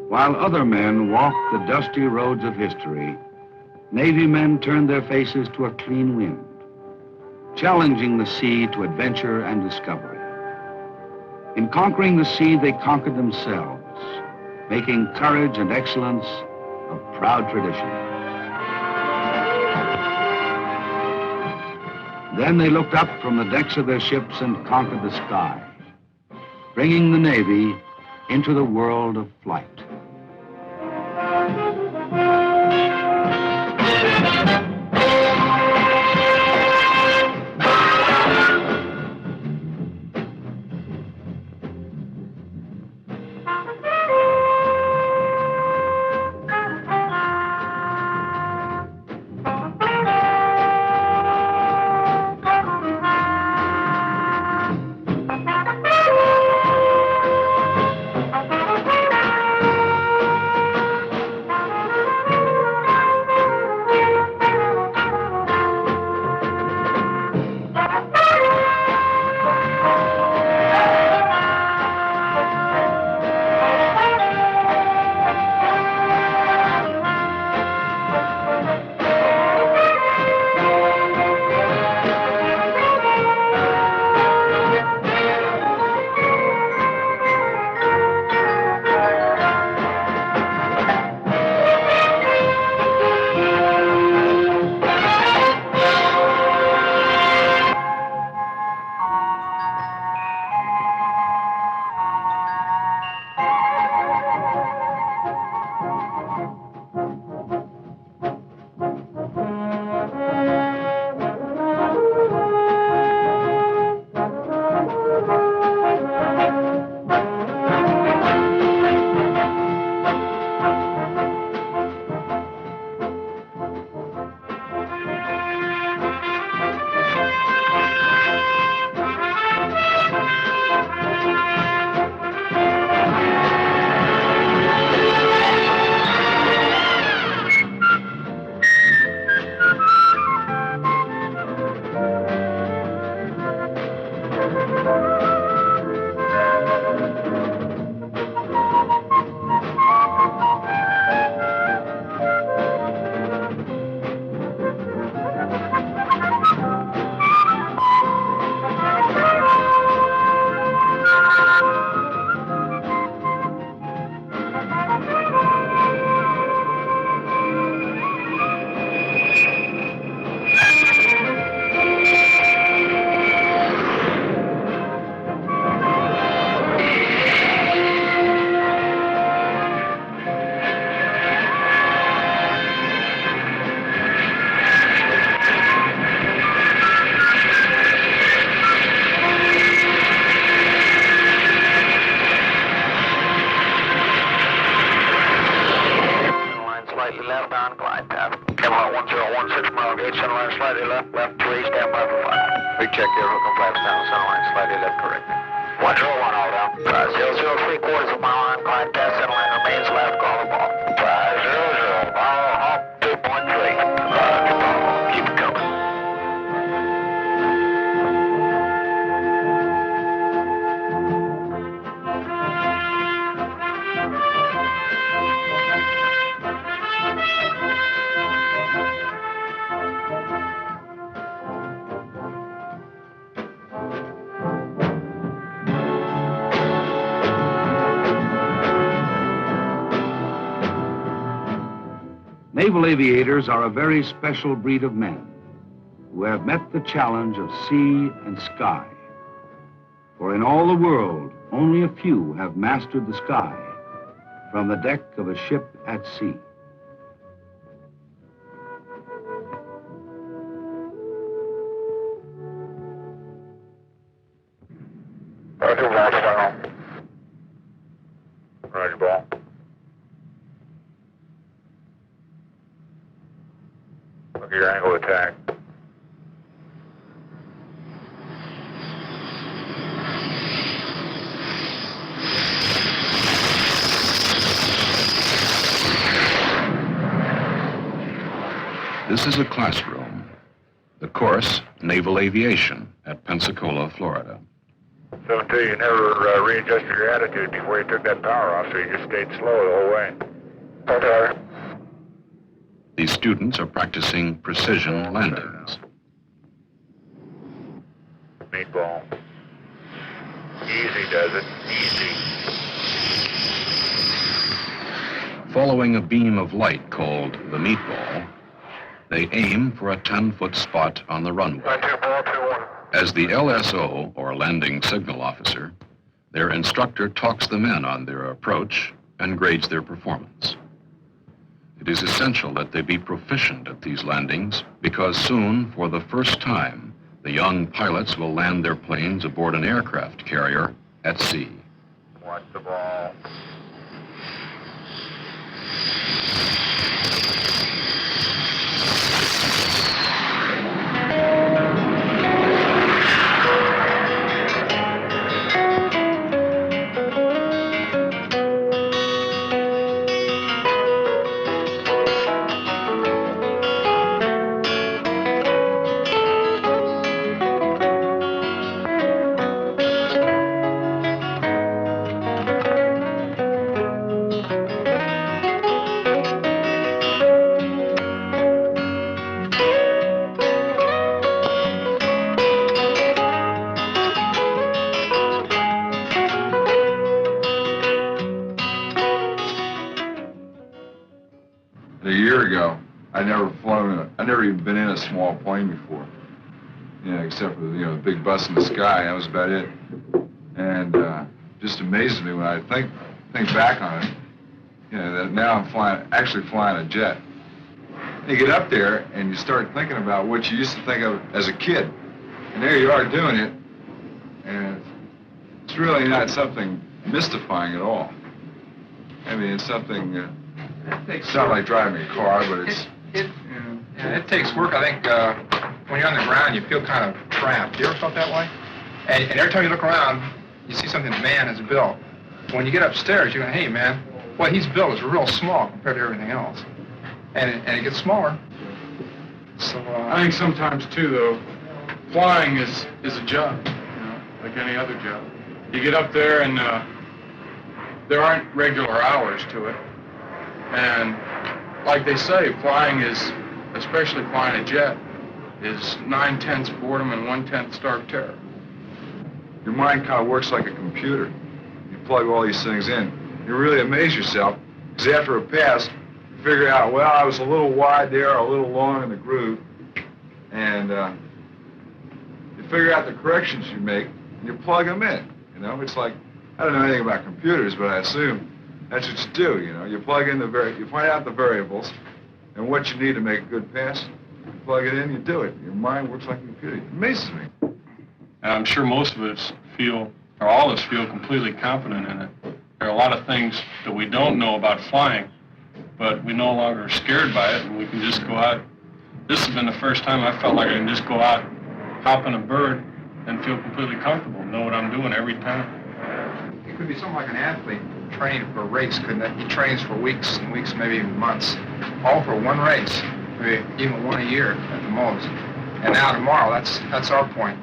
While other men walk the dusty roads of history, Navy men turned their faces to a clean wind, challenging the sea to adventure and discovery. In conquering the sea, they conquered themselves, making courage and excellence a proud tradition. Then they looked up from the decks of their ships and conquered the sky, bringing the Navy into the world of flight. Naval aviators are a very special breed of men who have met the challenge of sea and sky. For in all the world, only a few have mastered the sky from the deck of a ship at sea. Roger, ball. Look at your angle of attack. This is a classroom. The course, Naval Aviation, at Pensacola, Florida. So until you never readjusted your attitude before you took that power off, so you just stayed slow the whole way. Okay. These students are practicing precision landings. Meatball. Easy does it. Easy. Following a beam of light called the meatball, they aim for a 10-foot spot on the runway. 2-1. As the LSO, or landing signal officer, their instructor talks them in on their approach and grades their performance. It is essential that they be proficient at these landings because soon, for the first time, the young pilots will land their planes aboard an aircraft carrier at sea. Watch the ball. A year ago, I'd never even been in a small plane before. Except for, the big bus in the sky. That was about it. And just amazes me when I think back on it, that now I'm actually flying a jet. And you get up there and you start thinking about what you used to think of as a kid. And there you are doing it. And it's really not something mystifying at all. I mean, it's something... It's not like driving a car, but it takes work. I think when you're on the ground, you feel kind of trapped. You ever felt that way? And every time you look around, you see something the man has built. When you get upstairs, you're going, hey, man, what he's built is real small compared to everything else. And it gets smaller. So I think sometimes, too, though, flying is a job, like any other job. You get up there and there aren't regular hours to it. And like they say, flying is, especially flying a jet, is 9/10 boredom and 1/10 stark terror. your mind kind of works like a computer. You plug all these things in. You really amaze yourself, because after a pass, you figure out, well, I was a little wide there, a little long in the groove, and you figure out the corrections you make, and you plug them in. It's like, I don't know anything about computers, but I assume that's what you do, You plug in you find out the variables and what you need to make a good pass. You plug it in, you do it. Your mind works like a computer. It amazes me. And I'm sure most of us feel, or all of us feel, completely confident in it. There are a lot of things that we don't know about flying, but we no longer are scared by it, and we can just go out. This has been the first time I felt like I can just go out, hop in a bird, and feel completely comfortable, know what I'm doing every time. It could be something like an athlete training for a race, couldn't it? He trains for weeks and weeks, maybe even months, all for one race, maybe even one a year at the most. And now tomorrow, that's our point.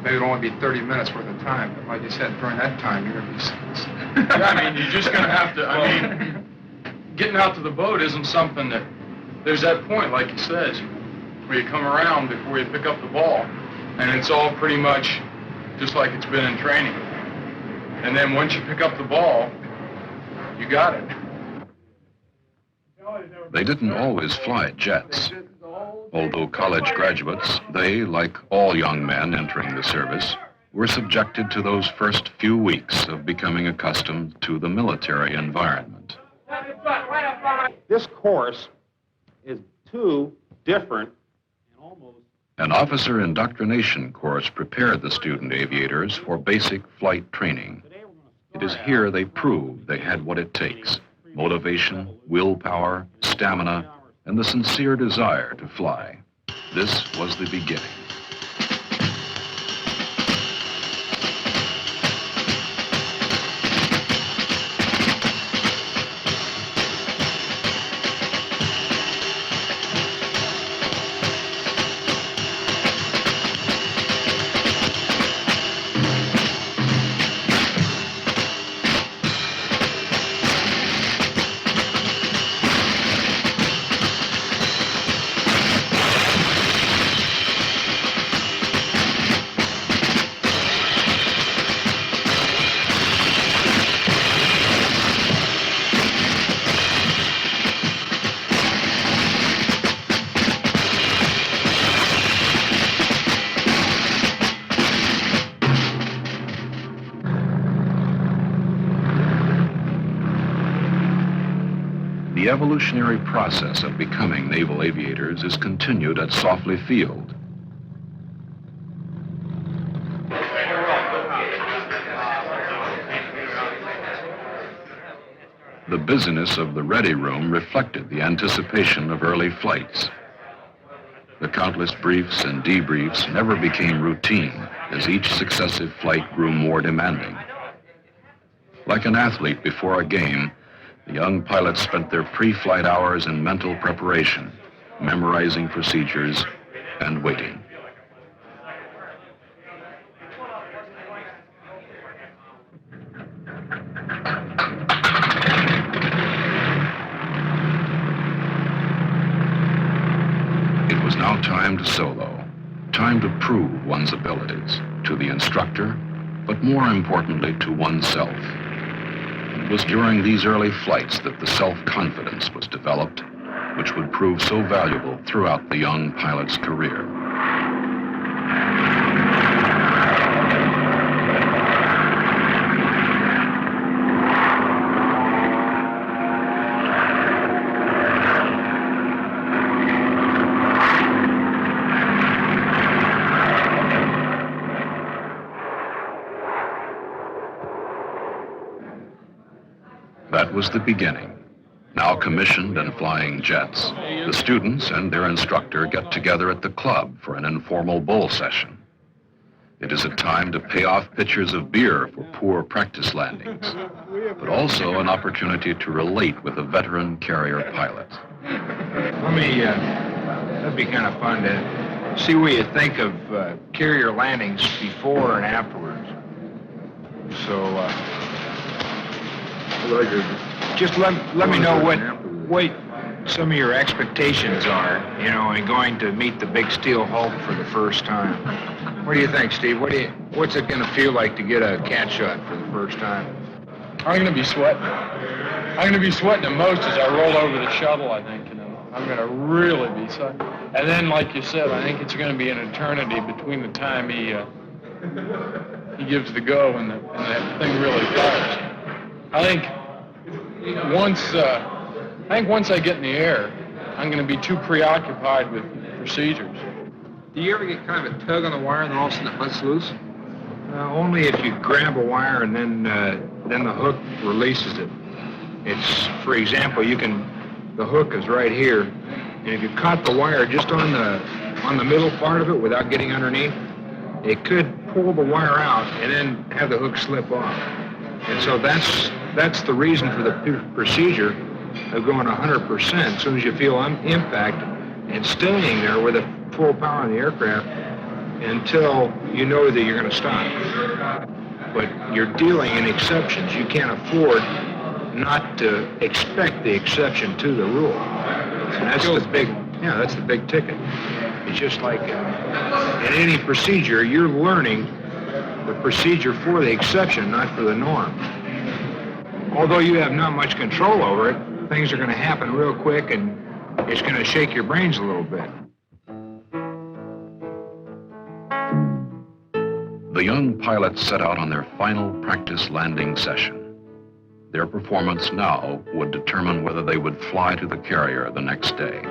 Maybe it'll only be 30 minutes worth of time, but like you said, during that time, you're going to be... Yeah, I mean, you're just going to have to, getting out to the boat isn't something that, there's that point, like he says, where you come around before you pick up the ball, and it's all pretty much just like it's been in training. And then once you pick up the ball, you got it. They didn't always fly jets. Although college graduates, they, like all young men entering the service, were subjected to those first few weeks of becoming accustomed to the military environment. This course is two different and almost... An officer indoctrination course prepared the student aviators for basic flight training. It is here they proved they had what it takes: motivation, willpower, stamina, and the sincere desire to fly. This was the beginning. The evolutionary process of becoming naval aviators is continued at Sofley Field. The busyness of the ready room reflected the anticipation of early flights. The countless briefs and debriefs never became routine as each successive flight grew more demanding. Like an athlete before a game, the young pilots spent their pre-flight hours in mental preparation, memorizing procedures and waiting. It was now time to solo, time to prove one's abilities to the instructor, but more importantly to oneself. It was during these early flights that the self-confidence was developed, which would prove so valuable throughout the young pilot's career. That was the beginning. Now commissioned and flying jets, the students and their instructor get together at the club for an informal bowl session. It is a time to pay off pitchers of beer for poor practice landings, but also an opportunity to relate with a veteran carrier pilot. That'd be kind of fun to see what you think of carrier landings before and afterwards. So, just let me know what some of your expectations are, you know, in going to meet the big steel Hulk for the first time. What do you think, Steve? What's it going to feel like to get a cat shot for the first time? I'm going to be sweating. I'm going to be sweating the most as I roll over the shuttle, I think, you know. I'm going to really be sweating. And then, like you said, I think it's going to be an eternity between the time he gives the go and that thing really flies. I think once I get in the air, I'm going to be too preoccupied with procedures. Do you ever get kind of a tug on the wire and then all of a sudden it lets loose? Only if you grab a wire and then the hook releases it. It's, for example, the hook is right here, and if you caught the wire just on the middle part of it without getting underneath, it could pull the wire out and then have the hook slip off. And so that's the reason for the procedure of going 100% as soon as you feel impact and staying there with a full power on the aircraft until you know that you're going to stop. But you're dealing in exceptions. You can't afford not to expect the exception to the rule. And that's the big ticket. It's just like in any procedure, you're learning the procedure for the exception, not for the norm. Although you have not much control over it, things are going to happen real quick and it's going to shake your brains a little bit. The young pilots set out on their final practice landing session. Their performance now would determine whether they would fly to the carrier the next day.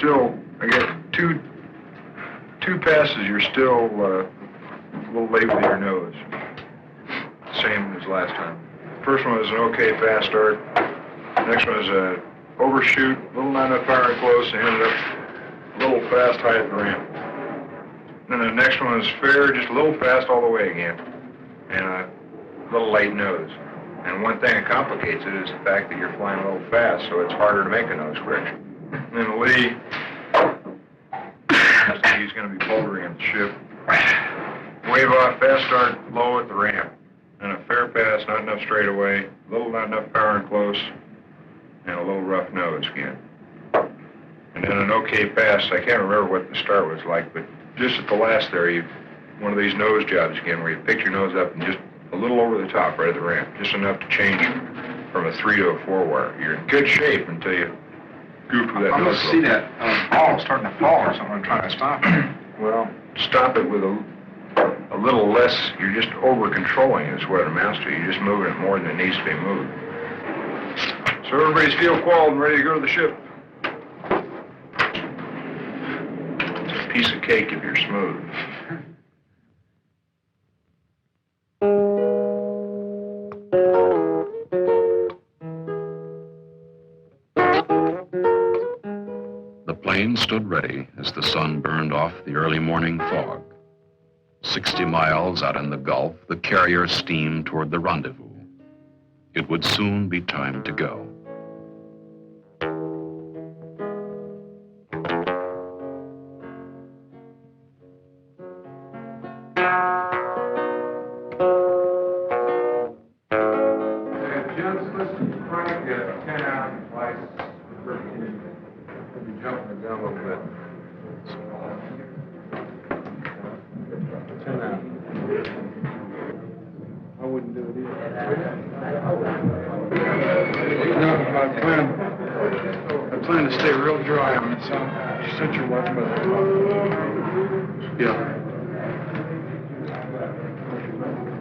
still, I get two passes, you're still a little late with your nose. Same as last time. First one was an okay fast start. Next one was a overshoot, a little not enough power and close, and ended up a little fast high at the ramp. Then the next one was fair, just a little fast all the way again, and a little late nose. And one thing that complicates it is the fact that you're flying a little fast, so it's harder to make a nose correction. And then Lee, he's going to be bouldering at the ship. Wave off, fast start, low at the ramp. And a fair pass, not enough straightaway, a little not enough power and close, and a little rough nose again. And then an okay pass. I can't remember what the start was like, but just at the last there, one of these nose jobs again, where you pick your nose up and just a little over the top right at the ramp, just enough to change from a 3 to a 4 wire. You're in good shape until you goof with that I'm nose. going to see that ball starting to fall or something. I'm trying to stop it. Well, stop it with a little less. You're just over-controlling is what it amounts to. You're just moving it more than it needs to be moved. So everybody's field qualified and ready to go to the ship. It's a piece of cake if you're smooth. The plane stood ready as the sun burned off the early morning fog. 60 miles out in the Gulf, the carrier steamed toward the rendezvous. It would soon be time to go. I wouldn't do it either. No, I plan to stay real dry on it, so set your watch by the clock. Yeah.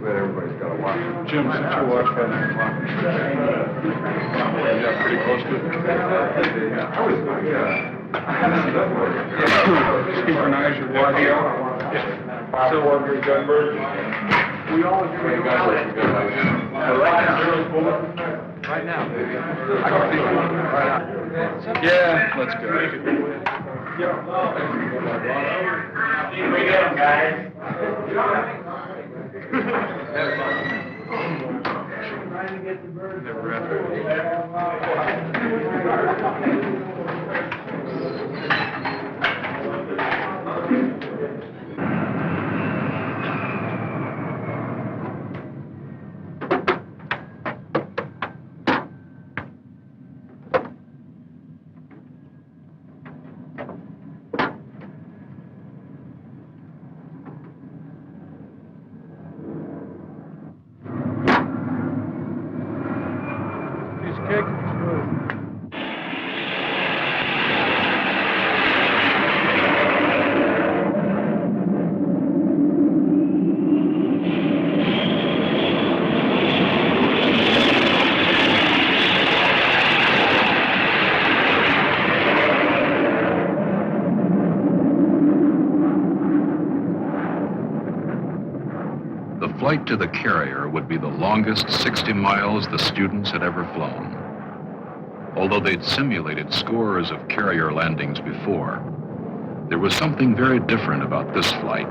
But everybody's got to watch it. Jim, set your watch by the clock. Yeah, pretty close to it. Synchronize your watch. So, we all agree right now, baby. I can see it right now. Yeah, let's go. Here we go, guys. Trying to get the bird. The flight to the carrier would be the longest 60 miles the students had ever flown. Although they'd simulated scores of carrier landings before, there was something very different about this flight,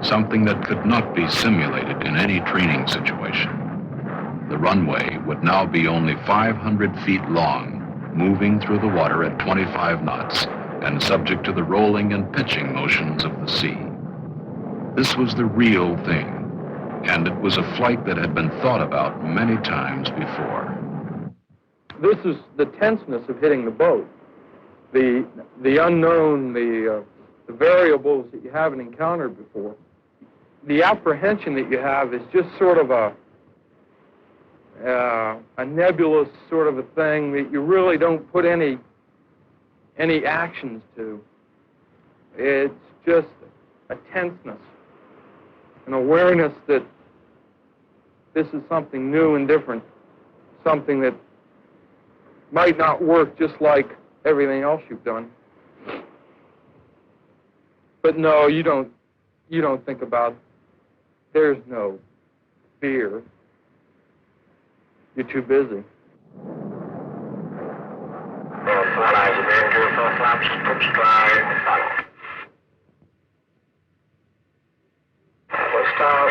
something that could not be simulated in any training situation. The runway would now be only 500 feet long, moving through the water at 25 knots and subject to the rolling and pitching motions of the sea. This was the real thing. And it was a flight that had been thought about many times before. This is the tenseness of hitting the boat. The unknown, the variables that you haven't encountered before. The apprehension that you have is just sort of a nebulous sort of a thing that you really don't put any actions to. It's just a tenseness, an awareness that this is something new and different, something that might not work just like everything else you've done. But no, you don't think about, there's no fear. You're too busy.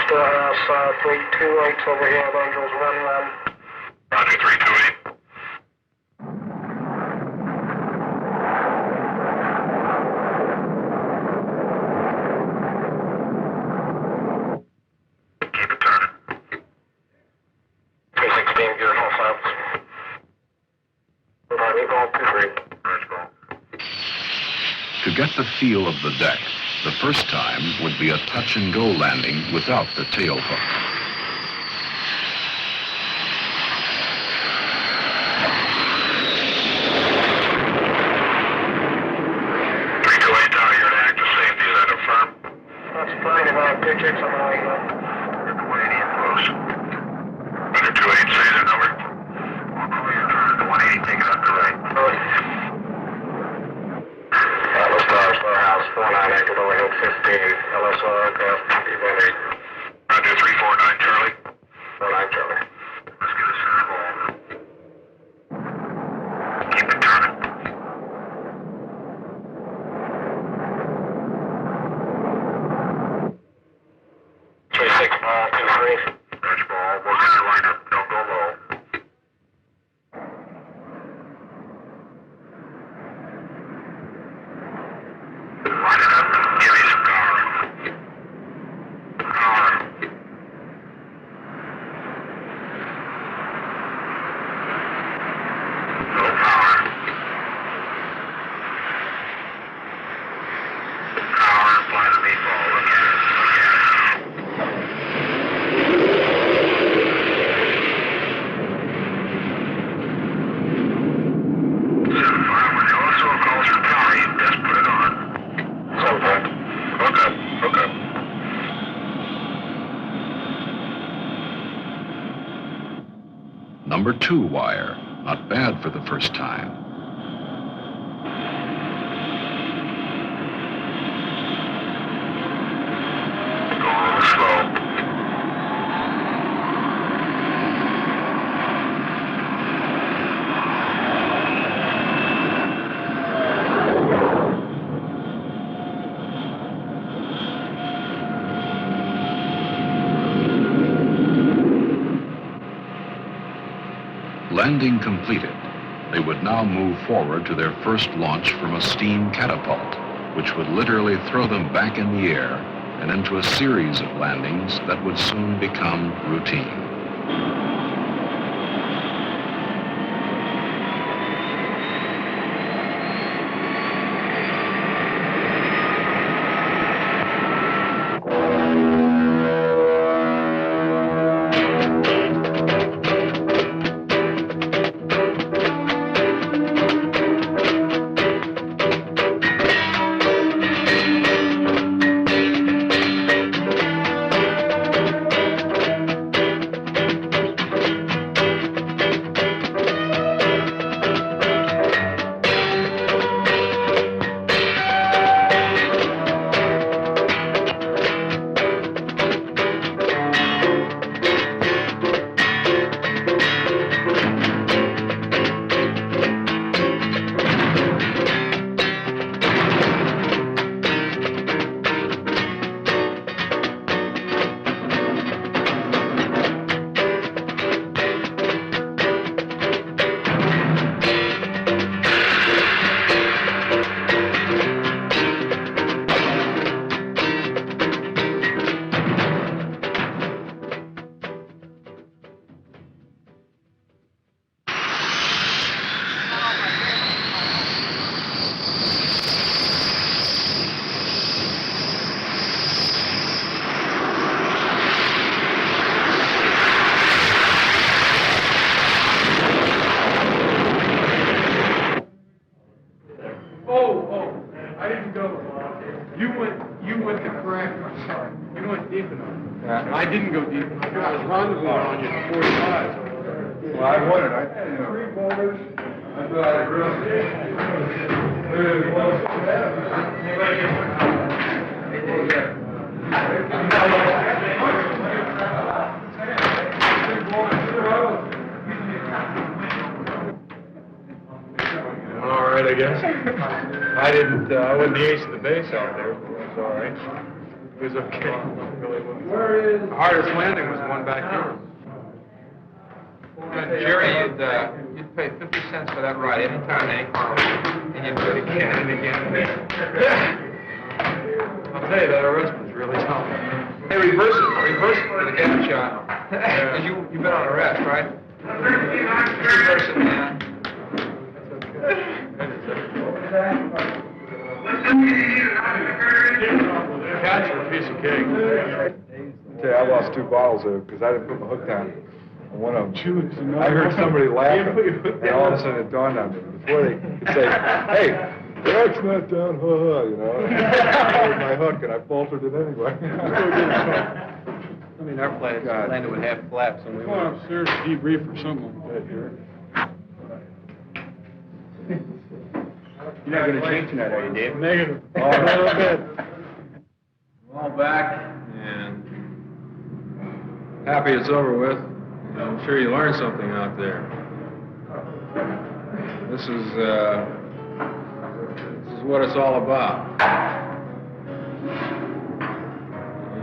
Still has 328 over here, Angels 1-1. Roger, 328. Keep it turning. 316, beautiful flaps. Eagle 23. To get the feel of the deck, the first time would be a touch-and-go landing without the tail hook. That's fine, about 2 chicks on the way. You're 180 and close. Under 28, say the number. We'll call your turn to 180, take it up to right. Atlas Stars, Warehouse 49, active overhead 15. LSO aircraft, B-18. Roger, 349, Charlie. 49, Charlie. Let's get a center ball. Keep it turning. Ball, 2-3. Roger, ball. Work on your lineup. Don't go low. Line it up. Give me some power. Power. No power. Power. Apply the meatball. Look at it. Look at it. When the OSO calls for power, you just put it on. Hook up. Hook up. Number 2 wire, not bad for the first time. Go a little slow. Landing completed, they would now move forward to their first launch from a steam catapult, which would literally throw them back in the air and into a series of landings that would soon become routine. You went the correct. I'm sorry. You went deep enough. I didn't go deep enough. I was rendezvousing on you at 45. Well, I wondered. 3 boulders. I thought I really. I guess. I wasn't the ace of the base out there, but it was all right. It was okay. It really was. The hardest landing was one back here. Jerry, you'd pay 50 cents for that ride anytime, anytime, and you'd do it again and again and again. I'll tell you, that arrest was really tough. Hey, reverse it for the gap shot. Because you've been on arrest, right? Just reverse it, man. Catch a piece of cake. Okay, I lost 2 bottles there because I didn't put my hook down on one of them. I heard somebody laughing, and all of a sudden it dawned on me. Before they could say, hey, the hook's not down, ha ha, you know. I had my hook, and I faltered it anyway. I mean, our plane landed with half flaps, and we Come on upstairs to debrief or something like that here. You're not going to drink tonight, are you, Dave? Negative. Oh, a little bit. We're all back, and happy it's over with. I'm sure you learned something out there. This is what it's all about.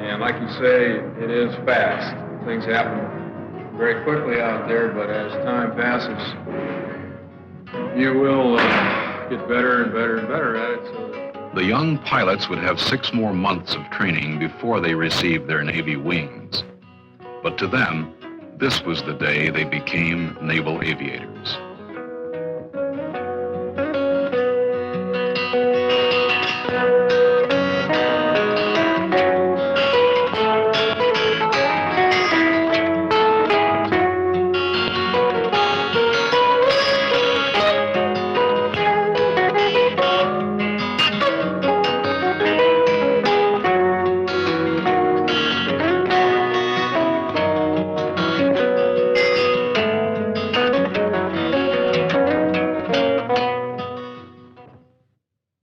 And like you say, it is fast. Things happen very quickly out there, but as time passes, you will get better and better and better at it. So that The young pilots would have 6 more months of training before they received their Navy wings. But to them, this was the day they became naval aviators.